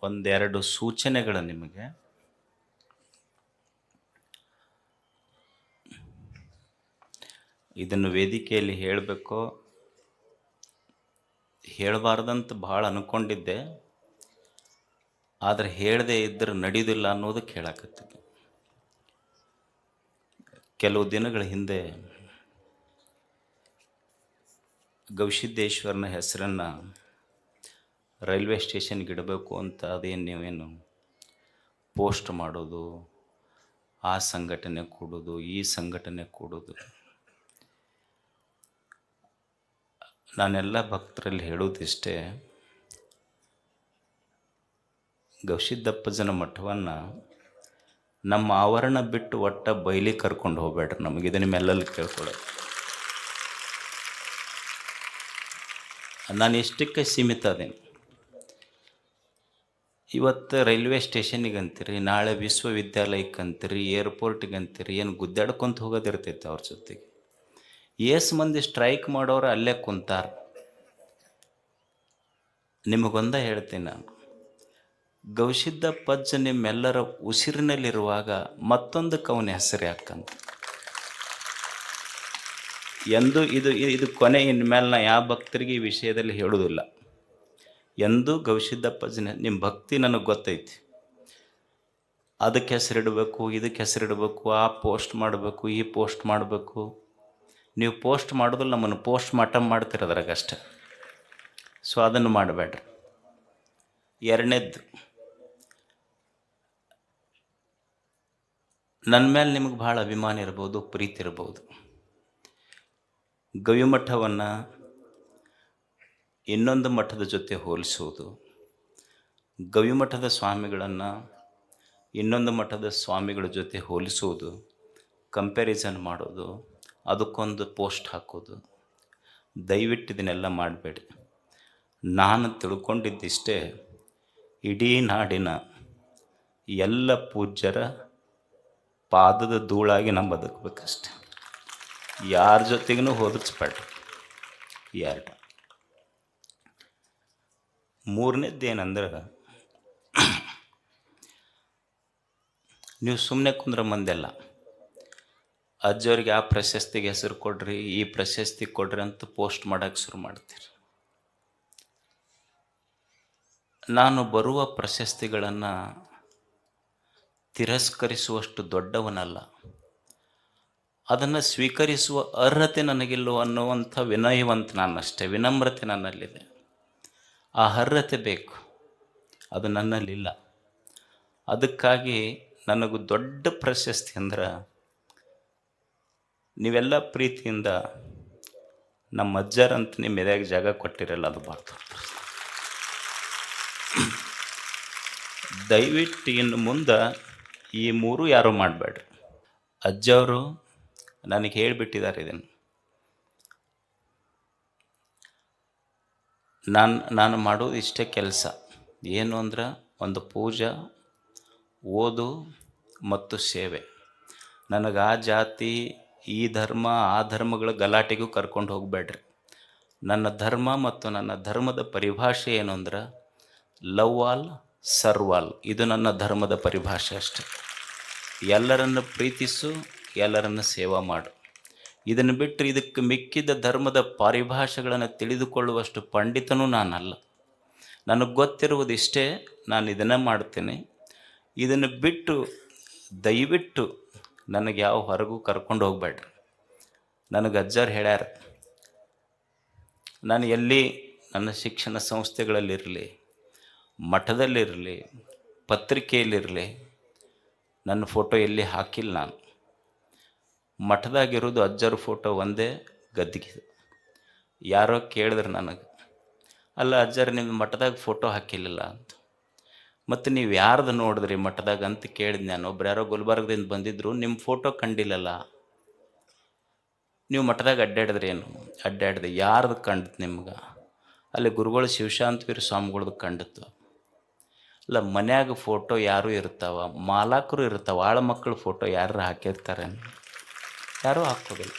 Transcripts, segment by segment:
ಒಂದೆರಡು ಸೂಚನೆಗಳು ನಿಮಗೆ. ಇದನ್ನು ವೇದಿಕೆಯಲ್ಲಿ ಹೇಳಬೇಕೋ ಹೇಳಬಾರ್ದಂತ ಭಾಳ ಅಂದ್ಕೊಂಡಿದ್ದೆ, ಆದರೆ ಹೇಳದೇ ಇದ್ದರೆ ನಡೆಯೋದಿಲ್ಲ ಅನ್ನೋದಕ್ಕೆ ಹೇಳಕತ್ತಿದ್ದೆ. ಕೆಲವು ದಿನಗಳ ಹಿಂದೆ ಗವಿಸಿದ್ದೇಶ್ವರನ ಹೆಸರನ್ನು ರೈಲ್ವೆ ಸ್ಟೇಷನ್ಗೆ ಇಡಬೇಕು ಅಂತ ಅದೇನು ನೀವೇನು ಪೋಸ್ಟ್ ಮಾಡೋದು, ಆ ಸಂಘಟನೆ ಕೂಡೋದು, ಈ ಸಂಘಟನೆ ಕೂಡೋದು. ನಾನೆಲ್ಲ ಭಕ್ತರಲ್ಲಿ ಹೇಳೋದಿಷ್ಟೇ, ಗವಿಸಿದ್ದಪ್ಪಜ್ಜನ ಮಠವನ್ನು ನಮ್ಮ ಆವರಣ ಬಿಟ್ಟು ಒಟ್ಟ ಬಯಲಿ ಕರ್ಕೊಂಡು ಹೋಗ್ಬೇಡ್ರಿ. ನಮಗಿದೆ ನಿಮ್ಮೆಲ್ಲಲ್ಲಿ ಕೇಳ್ಕೊಳ್ಳೋದು. ನಾನು ಎಷ್ಟಕ್ಕೆ ಸೀಮಿತ ಅದೇನು. ಇವತ್ತು ರೈಲ್ವೆ ಸ್ಟೇಷನಿಗೆ ಅಂತೀರಿ, ನಾಳೆ ವಿಶ್ವವಿದ್ಯಾಲಯಕ್ಕೆ ಅಂತೀರಿ, ಏರ್ಪೋರ್ಟಿಗೆ ಅಂತೀರಿ, ಏನು ಗುದ್ದಾಡ್ಕೊಂತ ಹೋಗೋದಿರ್ತೈತೆ ಅವ್ರ ಜೊತೆಗೆ. ಏಸು ಮಂದಿ ಸ್ಟ್ರೈಕ್ ಮಾಡೋರು ಅಲ್ಲೇ ಕುಂತಾರ. ನಿಮಗೊಂದ ಹೇಳ್ತೀನಿ ನಾನು, ಗವಿಸಿದ್ದಪ್ಪಜ್ಜ ನಿಮ್ಮೆಲ್ಲರ ಉಸಿರಿನಲ್ಲಿರುವಾಗ ಮತ್ತೊಂದಕ್ಕೆ ಅವನ ಹೆಸರು ಯಾಕಂತ. ಎಂದು ಇದು ಕೊನೆ, ಇನ್ಮೇಲೆ ನಾ ಯಾವ ಭಕ್ತರಿಗೆ ಈ ವಿಷಯದಲ್ಲಿ ಹೇಳೋದಿಲ್ಲ. ಎಂದೂ ಗವಿಸಿದ್ದಪ್ಪಜ್ಜನ ನಿಮ್ಮ ಭಕ್ತಿ ನನಗೆ ಗೊತ್ತೈತಿ, ಅದಕ್ಕೆ ಹೆಸರಿಡಬೇಕು, ಇದಕ್ಕೆ ಹೆಸರಿಡಬೇಕು, ಆ ಪೋಸ್ಟ್ ಮಾಡಬೇಕು, ಈ ಪೋಸ್ಟ್ ಮಾಡಬೇಕು. ನೀವು ಪೋಸ್ಟ್ ಮಾಡೋದಿಲ್ಲ, ನಮ್ಮನ್ನು ಪೋಸ್ಟ್ ಮಾರ್ಟಮ್ ಮಾಡ್ತಿರೋದ್ರಾಗಷ್ಟೆ. ಸೊ ಅದನ್ನು ಮಾಡಬೇಡ್ರಿ. ಎರಡನೇದ್ದು, ನನ್ನ ಮೇಲೆ ನಿಮಗೆ ಭಾಳ ಅಭಿಮಾನ ಇರ್ಬೋದು, ಪ್ರೀತಿ ಇರ್ಬೋದು. ಗವಿಮಠವನ್ನು ಇನ್ನೊಂದು ಮಠದ ಜೊತೆ ಹೋಲಿಸೋದು, ಗವಿಮಠದ ಸ್ವಾಮಿಗಳನ್ನು ಇನ್ನೊಂದು ಮಠದ ಸ್ವಾಮಿಗಳ ಜೊತೆ ಹೋಲಿಸೋದು, ಕಂಪ್ಯಾರಿಸನ್ ಮಾಡೋದು, ಅದಕ್ಕೊಂದು ಪೋಸ್ಟ್ ಹಾಕೋದು, ದಯವಿಟ್ಟು ಇದನ್ನೆಲ್ಲ ಮಾಡಬೇಡಿ. ನಾನು ತಿಳ್ಕೊಂಡಿದ್ದಿಷ್ಟೇ, ಇಡೀ ನಾಡಿನ ಎಲ್ಲ ಪೂಜ್ಯರ ಪಾದದ ಧೂಳಾಗಿ ನಾವು ಬದುಕಬೇಕಷ್ಟೆ. ಯಾರ ಜೊತೆಗೂ ಹೋಲಿಸ್ಬೇಡ್ರಿ. ಎರಡು. ಮೂರನೇದ್ದೇನೆಂದ್ರೆ, ನೀವು ಸುಮ್ಮನೆ ಕುಂದ್ರ ಮಂದೆಲ್ಲ ಅಜ್ಜವ್ರಿಗೆ ಆ ಪ್ರಶಸ್ತಿಗೆ ಹೆಸರು ಕೊಡ್ರಿ, ಈ ಪ್ರಶಸ್ತಿ ಕೊಡ್ರಿ ಅಂತ ಪೋಸ್ಟ್ ಮಾಡೋಕ್ಕೆ ಶುರು ಮಾಡ್ತೀರಿ. ನಾನು ಬರುವ ಪ್ರಶಸ್ತಿಗಳನ್ನು ತಿರಸ್ಕರಿಸುವಷ್ಟು ದೊಡ್ಡವನಲ್ಲ, ಅದನ್ನು ಸ್ವೀಕರಿಸುವ ಅರ್ಹತೆ ನನಗಿಲ್ಲೋ ಅನ್ನುವಂಥ ವಿನಯವಂತ ನಾನಷ್ಟೇ, ವಿನಮ್ರತೆ ನನ್ನಲ್ಲಿದೆ. ಆ ಅರ್ಹತೆ ಬೇಕು, ಅದು ನನ್ನಲ್ಲಿಲ್ಲ. ಅದಕ್ಕಾಗಿ ನನಗೂ ದೊಡ್ಡ ಪ್ರಶಸ್ತಿ ಅಂದ್ರೆ, ನೀವೆಲ್ಲ ಪ್ರೀತಿಯಿಂದ ನಮ್ಮ ಅಜ್ಜರಂತ ನಿಮ್ಮ ಎದೆಯಾಗ ಜಾಗ ಕೊಟ್ಟಿರಲ್ಲ, ಅದು ಭಾಳ ದೊಡ್ಡ. ದಯವಿಟ್ಟು ಇನ್ನು ಮುಂದೆ ಈ ಮೂರು ಯಾರೂ ಮಾಡಬೇಡ್ರಿ. ಅಜ್ಜವರು ನನಗೆ ಹೇಳಿಬಿಟ್ಟಿದ್ದಾರೆ ಇದನ್ನು. ನಾನು ಮಾಡೋದು ಇಷ್ಟೇ ಕೆಲಸ. ಏನು ಅಂದ್ರೆ, ಒಂದು ಪೂಜೆ, ಓದು ಮತ್ತು ಸೇವೆ. ನನಗೆ ಆ ಜಾತಿ, ಈ ಧರ್ಮ, ಆ ಧರ್ಮಗಳ ಗಲಾಟೆಗೂ ಕರ್ಕೊಂಡು ಹೋಗಬೇಡ್ರಿ. ನನ್ನ ಧರ್ಮ ಮತ್ತು ನನ್ನ ಧರ್ಮದ ಪರಿಭಾಷೆ ಏನು ಅಂದ್ರೆ, ಲವ್ ಆಲ್ ಸರ್ವ್ ಆಲ್. ಇದು ನನ್ನ ಧರ್ಮದ ಪರಿಭಾಷೆ ಅಷ್ಟೆ. ಎಲ್ಲರನ್ನು ಪ್ರೀತಿಸು, ಎಲ್ಲರನ್ನು ಸೇವಾ ಮಾಡು. ಇದನ್ನು ಬಿಟ್ಟರೆ ಇದಕ್ಕೆ ಮಿಕ್ಕಿದ ಧರ್ಮದ ಪರಿಭಾಷೆಗಳನ್ನು ತಿಳಿದುಕೊಳ್ಳುವಷ್ಟು ಪಂಡಿತನೂ ನಾನಲ್ಲ. ನನಗೆ ಗೊತ್ತಿರುವುದಿಷ್ಟೇ, ನಾನು ಇದನ್ನು ಮಾಡ್ತೇನೆ. ಇದನ್ನು ಬಿಟ್ಟು ದಯವಿಟ್ಟು ನನಗೆ ಯಾವ ಹೊರಗೂ ಕರ್ಕೊಂಡು ಹೋಗ್ಬೇಡ್ರಿ. ನನಗೆ ಅಜ್ಜರು ಹೇಳ್ಯಾರ, ನಾನು ಎಲ್ಲಿ ನನ್ನ ಶಿಕ್ಷಣ ಸಂಸ್ಥೆಗಳಲ್ಲಿರಲಿ, ಮಠದಲ್ಲಿರಲಿ, ಪತ್ರಿಕೆಯಲ್ಲಿರಲಿ, ನನ್ನ ಫೋಟೋ ಎಲ್ಲಿ ಹಾಕಿಲ್ಲ. ನಾನು ಮಠದಾಗಿರೋದು ಅಜ್ಜರ ಫೋಟೋ ಒಂದೇ ಗದ್ದಿಗೆ. ಯಾರೋ ಕೇಳಿದ್ರೆ ನನಗೆ, ಅಲ್ಲ ಅಜ್ಜರು ನಿಮ್ಮ ಮಠದಾಗ ಫೋಟೋ ಹಾಕಿಲ್ಲ ಅಂತ. ಮತ್ತು ನೀವು ಯಾರ್ದು ನೋಡಿದ್ರಿ ಮಠದಾಗ ಅಂತ ಕೇಳಿದ್ ನಾನು. ಒಬ್ರು ಯಾರೋ ಗುಲ್ಬರ್ಗದಿಂದ ಬಂದಿದ್ದರು, ನಿಮ್ಮ ಫೋಟೋ ಕಂಡಿಲ್ಲಲ್ಲ, ನೀವು ಮಠದಾಗ ಅಡ್ಡಾಡಿದ್ರಿ ಏನು? ಅಡ್ಡಾಡ್ದೆ. ಯಾರ್ದು ಕಂಡಿತು ನಿಮ್ಗೆ? ಅಲ್ಲಿ ಗುರುಗಳು ಶಿವಶಾಂತವೀರ ಸ್ವಾಮಿಗಳ್ದು ಕಂಡಿತ್ತು. ಅಲ್ಲ, ಮನ್ಯಾಗ ಫೋಟೋ ಯಾರೂ ಇರ್ತಾವ, ಮಾಲಾಕರು ಇರ್ತಾವೆ, ಆಳ ಮಕ್ಕಳು ಫೋಟೋ ಯಾರು ಹಾಕಿರ್ತಾರೆ? ಯಾರೂ ಹಾಕೋದಿಲ್ಲ.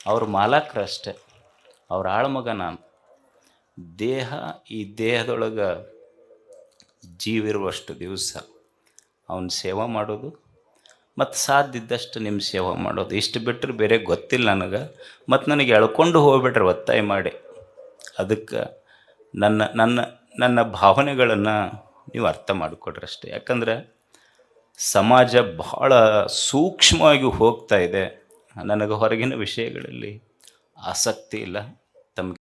ಅವ್ರ ಮಾಲಾಕರು ಅಷ್ಟೆ, ಅವ್ರ ಆಳ್ಮಗ ನಾನು. ದೇಹ, ಈ ದೇಹದೊಳಗೆ ಜೀವಿರುವಷ್ಟು ದಿವಸ ಅವನ ಸೇವೆ ಮಾಡೋದು ಮತ್ತು ಸಾಧ್ಯ ಇದ್ದಷ್ಟು ನಿಮ್ಮ ಸೇವೆ ಮಾಡೋದು, ಇಷ್ಟು ಬಿಟ್ಟರೆ ಬೇರೆ ಗೊತ್ತಿಲ್ಲ ನನಗೆ. ಮತ್ತು ನನಗೆ ಎಳ್ಕೊಂಡು ಹೋಗ್ಬಿಟ್ರೆ ಒತ್ತಾಯ ಮಾಡಿ. ಅದಕ್ಕೆ ನನ್ನ ನನ್ನ ನನ್ನ ಭಾವನೆಗಳನ್ನು ನೀವು ಅರ್ಥ ಮಾಡಿಕೊಡ್ರಿ ಅಷ್ಟೇ. ಯಾಕಂದ್ರೆ ಸಮಾಜ ಬಹಳ ಸೂಕ್ಷ್ಮವಾಗಿ ಹೋಗ್ತಾ ಇದೆ. ನನಗೆ ಹೊರಗಿನ ವಿಷಯಗಳಲ್ಲಿ ಆಸಕ್ತಿ ಇಲ್ಲ. ತಮಗೆ